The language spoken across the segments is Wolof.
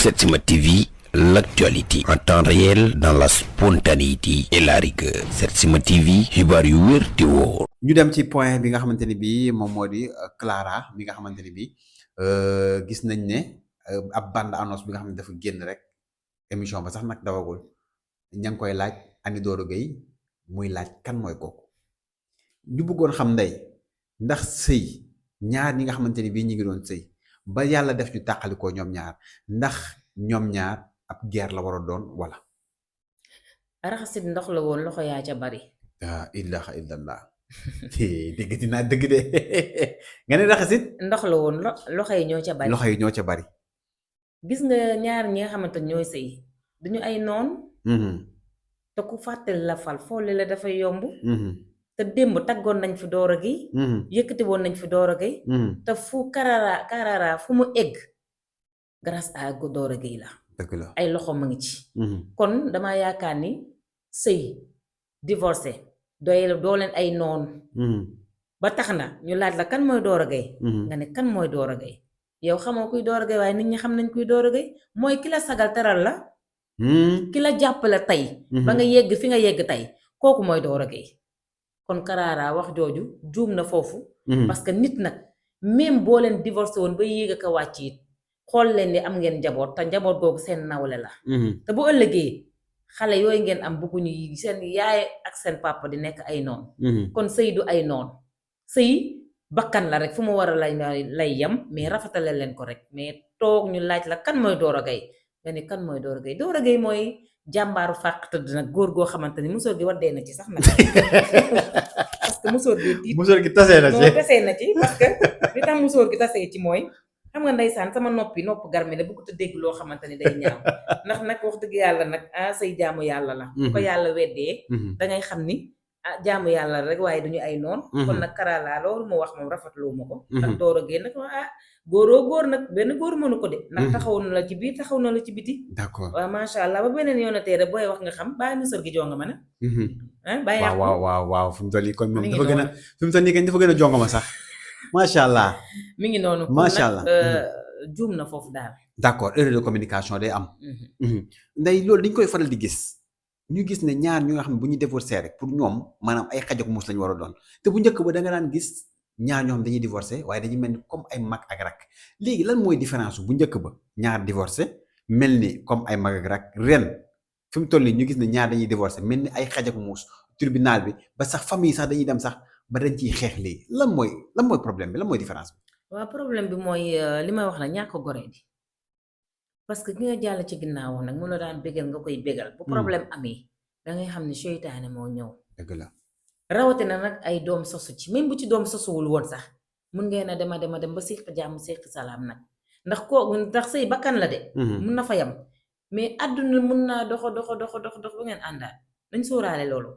Setsima TV, l'actualité en temps réel dans la spontanéité et la rigueur. Setsima TV, xibaar yu wér te wóor. ñu dem ci point bi nga xamante ni bii moom moo di Clara mi nga xamante ni bii gis nañ ne ab bande annonce bi nga xam ne dafa génn rek émission ba sax nag dawagul ña ngi koy laaj Ami Doro Gueye muy laaj kan mooy kooku ñu bëggoon xam ndey ndax sëy ñaar ñi nga xamante ni bii ñu ngi doon sëy ba yàlla def ñu tàqalikoo ñoom ñaar ndax ñoom ñaar ab guerre la war a doon wala. raxasit ndox la woon loxo yaa ca bari. la ilaha illallah dégg dinaa dëgg de nga ne raxasit ndox la woon loxo yi ñoo ca bari. loxo yi ñoo ca bari. gis nga ñaar ñi nga xamante ñooy sëy duñu ay noon. te ku fàttali la fal foole la dafay yomb. te démb taggoon nañ fi Doro Gueye. yëkkati woon nañ fi Doro Gueye. te fu karara fu mu egg grâce à Doro Gueye la. dëgg la ay loxo ma ngi ci. kon dama yaakaar ni sëy divorcé doo leen ay noon. ba tax na ñu laaj la kan mooy Doro Gueye. nga ne kan mooy Doro Gueye. yow xamoo kuy Doro Gueye waaye nit ñi xam nañ kuy Doro Gueye mooy ki la sagal teral la. ki la jàppale tey. ba nga yegg fi nga yegg tey kooku mooy Doro Gueye. kon Karara wax jooju juum na foofu. parce que nit nag même boo leen divorcé woon ba yéeg ak a wàcc it xool leen ni am ngeen njaboot te njaboot googu seen nawle la. te bu ëllëgee xale yooyu ngeen am bëgguñu seen yaay ak seen papa di nekk ay noon. kon sëy du ay noon sëy bakkan la rek fu mu war a lay yem mais rafetale leen ko rek mais toog ñu laaj la kan mooy Doro Gueye nga ni kan mooy Doro Gueye Doro Gueye mooy jàmbaaru fàq tëdd nag góor goo xamante ni musóor gi waddee na ci sax nag parce que musóor gi tasee na ci tasee na ci parce que li tax musóor gi tasee ci mooy xam nga ndeysaan sama nopp garmi la bëggut a dégg loo xamante ni day ñaaw ndax nag wax dëgg yàlla nag say jaamu yàlla la ko yàlla weddee dangay xam ni jaamu yàlla rek waaye duñu ay noon kon nag Karala loolu mu wax moom rafetlu ma ko ndax Doro Gueye nag góoroo góor nag benn góor mënu ko de ndax taxaw na la ci biir taxaw na la ci biti d'accord waaw macha allah ba beneen yoonatee rek booy wax nga xam bàyyi musóor gi jonga ma na bàyyi waaw fu mu toll nii kon moom dafa gën a fi mu toll nii kañ dafa gën a jonga ma sax macha allah mi ngi noonu macha allah juum na foofu daal d'accord erreur de communication day am nday loolu dañ koy faral di gis ñu gis ne ñaar ñu nga xam ne bu ñu divorcé rek pour ñoom maanaam ay xaj ak muus lañu war a doon te bu njëkk ba da nga daan gis ñaar ñoo xam dañuy divorcé waaye dañuy mel ni comme ay mag ak rak léegi lan mooy différence bu njëkk ba ñaar divorcé mel ni comme ay mag ak rak ren fi mu toll nii ñu gis ne ñaar dañuy divorcé mel ni ay xaj ak muus tribunal bi ba sax famille sax dañuy dem sax ba dañ ciy xeex léegi lan mooy problème bi lan mooy différence bi. waaw problème bi mooy li may wax la ñàkk gore di parce que ki nga jàll ci ginnaaw nag mu la daan bégal nga koy bégal. bu problème amee da ngay xam ne seytaane moo ñëw. dëgg la rawatina nag ay doom sosu ci même bu ci doom sosuwul woon sax mun ngeen a dem ba séq jàmm séq salaam nag ndax sëy bakkan la de. mun na fa yam mais àdduna mun naa dox ba ngeen àndaat nañ sóoraale loolu.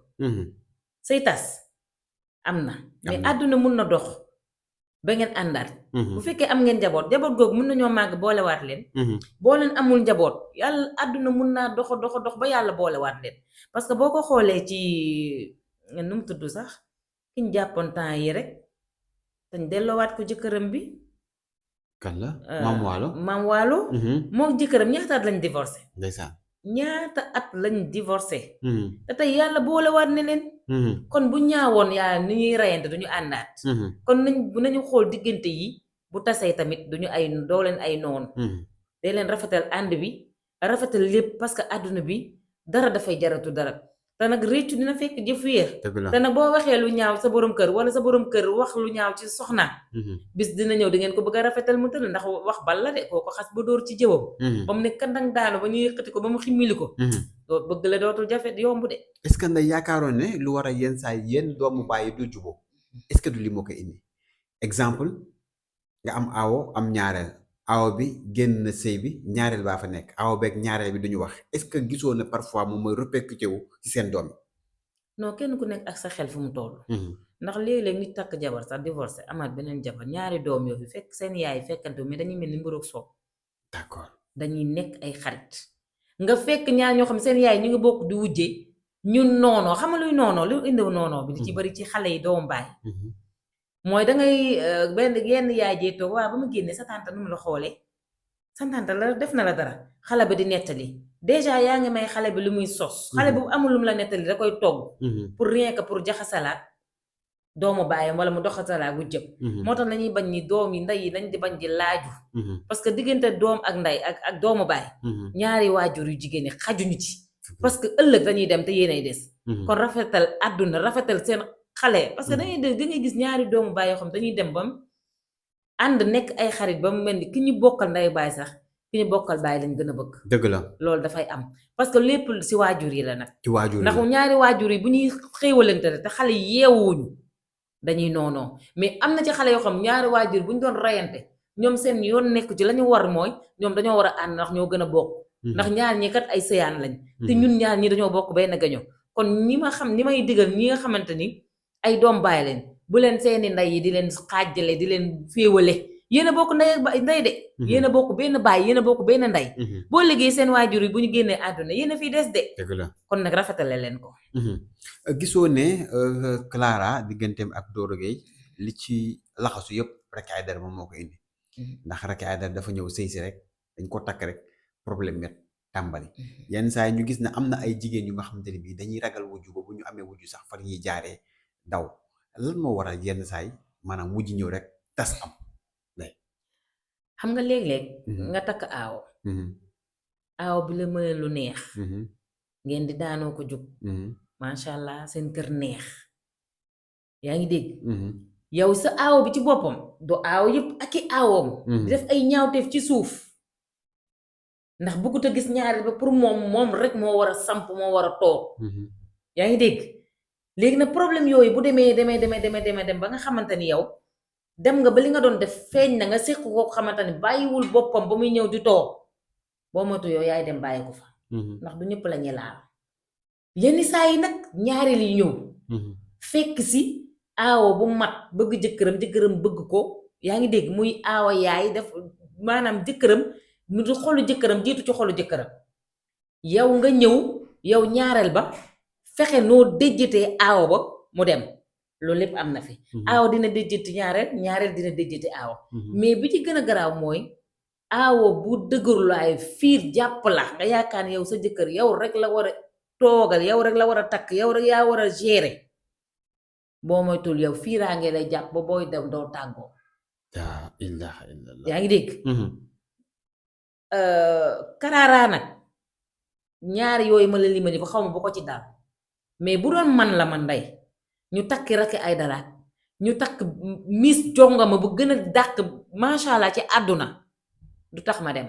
sëy tas am na mais àdduna mun na dox ba ngeen àndaat. bu fekkee am ngeen njaboot googu mun nañoo màgg boolewaat leen. boo leen amul njaboot yàlla àdduna mun naa dox ba yàlla boolewaat leen parce que boo ko xoolee ci nu mu tudd sax ki ñu jàppoon temps yi rek dañ delloowaat ko jëkkëram bi. kan la maam waalo moo jëkkëram ñaata at lañ divorcé. ndeysaan ñaata at lañ divorcé. te tey yàlla boolewaat ne leen. kon bu ñaawoon yaa ni ñuy reyante duñu àndaat. kon nañu xool diggante yi bu tasee tamit duñu doo leen ay noonu. day leen rafetal ànd bi rafetal lépp parce que àdduna bi dara dafay jaratu dara te nag réccu dina fekk jëf yéex. te nag boo waxee lu ñaaw sa borom kër wala sa borom kër wax lu ñaaw ci soxna. bis dina ñëw di ngeen ko bëgg a rafetal mu tëdd ndax wax bal la de koo ko xas ba dóor ci jëwam. ba mu ne kandang daanu ba ñu yëkkati ko ba mu ximmili ko. bëgg la dootul jafe yomb de. est-ce que nday yaakaaroon ne lu war a yenn saa yenn doomu bàyyi du juboo est-ce que du li moo ko indi exemple nga am aawo am ñaareel aawo bi génn sëy bi ñaareel baa fa nekk aawo beeg ñaareel bi duñu wax est-ce que gisoo ne parfois moom mooy répercuté wu ci seen doom yi. non kenn ku nekk ak sa xel fu mu toll. ndax léeg-léeg nit takk jabar sax divorcé amaat beneen jabar ñaari doom yoo fi fekk seen yaay fekkante mais dañuy mel ni mburoog soow. d'accord dañuy nekk ay xarit. nga fekk ñaar ñoo xam seen yaay ñu ngi bokk di wujje ñun noonoo xam nga luy noonoo lu indiw noonoo bi di ci bari ci xale yi doomu baay. mooy dangay yenn yaay jee toog waaw ba ma génnee sa tante nu mu la xoolee santante la def na la dara xale bi di nettali déjà yaa ngi may xale bi lu muy sos xale bi bu amul lu mu la nettali da koy togg pour rien que pour jaxasalaat doomu baayam wala mu doxasalaat bu jëpp moo tax nañuy bañ ni doom yi ndey yi nañ di bañ di laaju parce que diggante doom ak ndey ak doomu baay ñaari waajur yu jigéen ñi xajuñu ci parce que ëllëg dañuy dem te yéenay des kon rafetal àdduna rafetal seen xale parce que da ngay gis ñaari doomu baay yoo xam dañuy dem bam ànd nekk ay xarit ba mu mel ni ki ñu bokkal nday baay sax ki ñu bokkal baay lañ gën a bëgg. dëgg la loolu dafay am parce que lépp si waajur yi la nag. ci waajur yi ndax ñaari waajur yi bu ñuy xéewalante te xale yi yeewuñu dañuy noonoo mais am na ci xale yoo xam ñaari waajur bu ñu doon rayante ñoom seen yoon nekk ci la ñu war mooy ñoom dañoo war a ànd ndax ñoo gën a bokk. ndax ñaar ñi kat ay sëyaan lañ. te ñun ñaar ñi dañoo bokk benn gaño kon ñi may digal ñi nga xamante ni ay doom baay leen bu leen seeni ndey yi di leen xaajale di leen féewale yéen a bokk ndey de yéen a bokk benn baay yéen a bokk benn ndey boo liggéey seen waajur yi bu ñu génnee àdduna yéen a fiy des de dëgg la kon nag rafetale leen ko gisoo ne Clara digganteem ak Doro Gueye li ci laxasu yëpp Racky Aïdara moom moo ko indi ndax Racky Aïdara dafa ñëw sëy si rek dañ ko takk rek problème met tàmbali yenn saa yi ñu gis ne am na ay jigéen yu nga xamante ne bii dañuy ragal wujju ba bu ñu amee wujju sax far ñuy jaaree daw lan moo waral yenn saa yi maanaam wujj ñëw rek tas am xam nga léeg-léeg nga takk aaw bi la mën lu neex ngeen di daanoo ko jóg macha allah seen kër neex yaa ngi dégg yow sa aaw bi ci boppam du aaw yëpp ak i aawam di def ay ñaawteef ci suuf ndax bëggut a gis ñaareel ba pour moom rek moo war a samp moo war a toog yaa ngi dégg léegi nag problème yooyu bu demee dem ba nga xamante ni yow dem nga ba li nga doon def feeñ na nga séq ko xamante ni bàyyiwul boppam ba muy ñëw di toog boo moytu yow yaay dem bàyyi ko fa ndax du ñëpp la ñuy laal yenn saa yi nag ñaareel yi ñëw fekk si aawo bu mat bëgg jëkkëram bëgg ko yaa ngi dégg muy aawa yaay def maanaam jëkkëram mu di xolu jëkkëram jiitu ci xolu jëkkëram yow nga ñëw yow ñaareel ba fexe noo déjjatee aawo ba mu dem loolu lépp am na fi aawo dina déjjati ñaareel dina déjjati aawo mais bi ci gën a garaaw mooy aawo bu dëgërlaay fiir jàpp la nga yaakaar yow sa jëkkër yow rek la war a toogal yow rek la war a takk yow rek yaa war a gérer boo moytul yow fiiraange lay jàpp ba booy dem doo tàggoo laa ilaaha illallah yaa ngi dégg karaaraa nag ñaari yooyu ma la limani ko xaw ma bu ko ci daal mais bu doon man la man ndey ñu takki Racky Aïdara ñu takk Miss Jongama bu gën a dàq macha allah ci àdduna du tax ma dem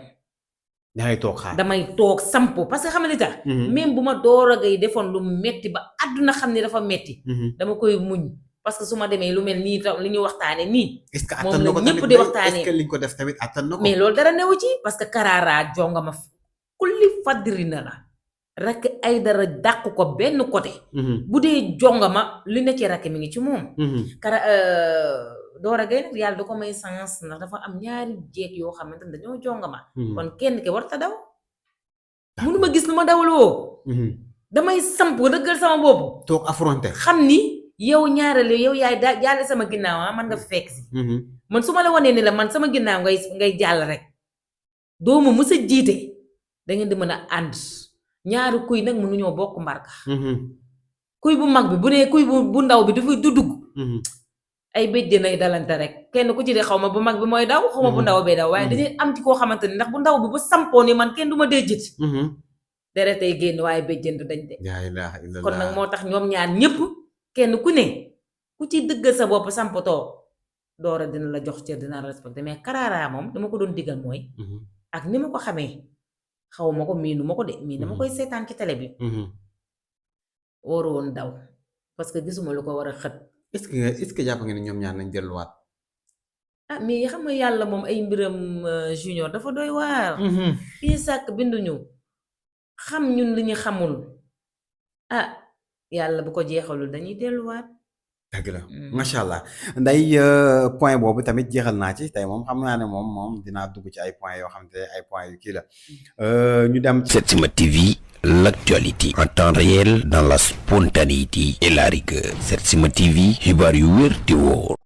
dangay toog xaar damay toog sampo parce que xam nga li tax même bu ma Doro Gueye defoon lu metti ba àdduna xam ne dafa metti dama koy muñ parce que su ma demee lu mel nii tam li ñu waxtaane nii est-ce que moom la ñëpp di waxtaane est-ce que liñ ko def tamit attan na ko mais loolu dara newu ci parce que Karara Jongama kulli fadri na la Racky Aïdara dàq ko benn côté bu dee Jongama li ne ci Racky mi ngi ci moom Doro Gueye nag yàlla da ko may sens ndax dafa am ñaari jeeg yoo xamante ne dañoo Jongama kon kenn ki war ta daw mënuma gis lu ma dawaloo damay samp dëggal sama bopp toog affronté xam ni yow ñaareel yow yaay jàll sama ginnaaw man nga fekk si man su ma la wanee ni la man sama ginnaaw ngay jàll rek doomu mës a jiite da ngeen di mën a ànd ñaari kuy nag mënuñoo bokk mbarka kuy bu mag bi bu nee kuy bu ndaw bi du dugg ay béjjën ay dalante rek kenn ku ci de xaw ma bu mag bi mooy daw xaw ma bu ndaw bee daw waaye dañuy am ci koo xamante ni ndax bu ndaw bi bu sampoo ni man kenn du ma déjjiti deret ay génn waaye béjjën du dañ de kon nag moo tax ñoom ñaar ñëpp kenn ku ne ku ci dëggal sa bopp sampatoo Doro dina la jox cër dina la respecté mais Karara moom dama ko doon digal mooy ak ni ma ko xamee xaw ma ko miinu ma ko de mii dama koy seetaan ci télé bi waru woon daw parce que gisuma lu ko war a xët est-ce que jàpp nga ne ñoom ñaar nañ delluwaat mais xam nga yàlla moom ay mbiram junior dafa doy waar fii sàkk binduñu xam ñun li ñu xamul yàlla bu ko jeexalul dañuy delluwaat dëgg la macha allah nday point boobu tamit jeexal naa ci tey moom xam naa ne moom dinaa dugg ci ay point yoo xam te ay point yu kii la ñu dem Setsima TV, l'actualité en temps réel dans la spontanéité et la rigueur. Setsima TV, xibaar yu wér te wóor